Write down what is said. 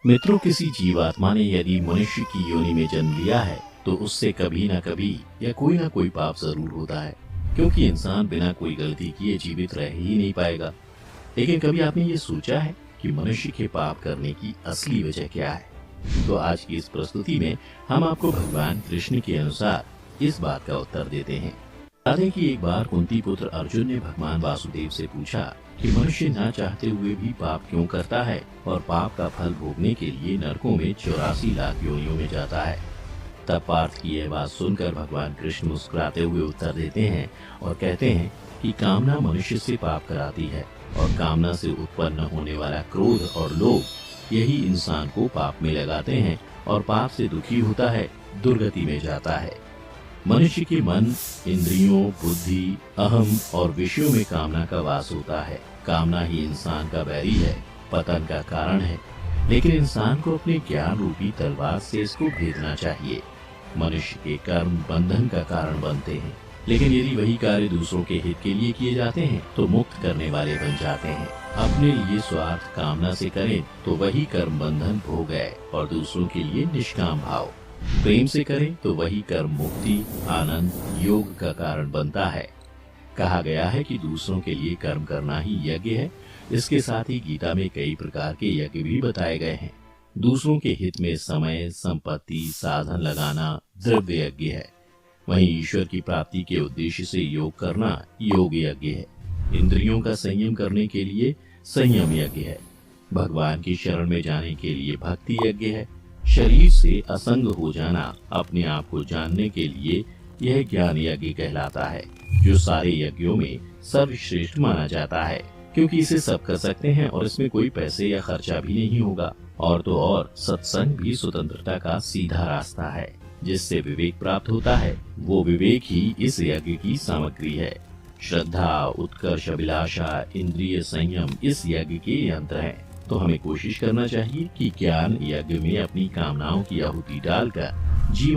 मित्रों, किसी जीवात्मा ने यदि मनुष्य की योनि में जन्म लिया है तो उससे कभी न कभी या कोई ना कोई पाप जरूर होता है, क्योंकि इंसान बिना कोई गलती किए जीवित रह ही नहीं पाएगा। लेकिन कभी आपने ये सोचा है कि मनुष्य के पाप करने की असली वजह क्या है? तो आज की इस प्रस्तुति में हम आपको भगवान कृष्ण के अनुसार इस बात का उत्तर देते हैं। बता दें कि एक बार कुंती पुत्र अर्जुन ने भगवान वासुदेव से पूछा कि मनुष्य ना चाहते हुए भी पाप क्यों करता है और पाप का फल भोगने के लिए नरकों में 84 लाख योनियों में जाता है। तब पार्थ की यह बात सुनकर भगवान कृष्ण मुस्कुराते हुए उत्तर देते हैं और कहते हैं कि कामना मनुष्य से पाप कराती है और कामना से उत्पन्न होने वाला क्रोध और लोभ यही इंसान को पाप में लगाते हैं और पाप से दुखी होता है, दुर्गति में जाता है। मनुष्य के मन, इंद्रियों, बुद्धि, अहम और विषयों में कामना का वास होता है। कामना ही इंसान का बैरी है, पतन का कारण है। लेकिन इंसान को अपने ज्ञान रूपी तलवार से इसको भेदना चाहिए। मनुष्य के कर्म बंधन का कारण बनते हैं, लेकिन यदि वही कार्य दूसरों के हित के लिए किए जाते हैं तो मुक्त करने वाले बन जाते हैं। अपने लिए स्वार्थ कामना से करें तो वही कर्म बंधन भोग है और दूसरों के लिए निष्काम भाव प्रेम से करें तो वही कर्म मुक्ति, आनंद, योग का कारण बनता है। कहा गया है कि दूसरों के लिए कर्म करना ही यज्ञ है। इसके साथ ही गीता में कई प्रकार के यज्ञ भी बताए गए हैं। दूसरों के हित में समय, संपत्ति, साधन लगाना द्रव्य यज्ञ है। वहीं ईश्वर की प्राप्ति के उद्देश्य से योग करना योग यज्ञ है। इंद्रियों का संयम करने के लिए संयम यज्ञ है। भगवान की शरण में जाने के लिए भक्ति यज्ञ है। शरीर से असंग हो जाना, अपने आप को जानने के लिए यह ज्ञान यज्ञ कहलाता है, जो सारे यज्ञों में सर्वश्रेष्ठ माना जाता है, क्योंकि इसे सब कर सकते हैं और इसमें कोई पैसे या खर्चा भी नहीं होगा। और तो और सत्संग भी स्वतंत्रता का सीधा रास्ता है, जिससे विवेक प्राप्त होता है। वो विवेक ही इस यज्ञ की सामग्री है। श्रद्धा, उत्कर्ष, अभिलाषा, इंद्रिय संयम इस यज्ञ के यंत्र हैं। तो हमें कोशिश करना चाहिए कि ज्ञान यज्ञ में अपनी कामनाओं की आहुति डालकर जीवन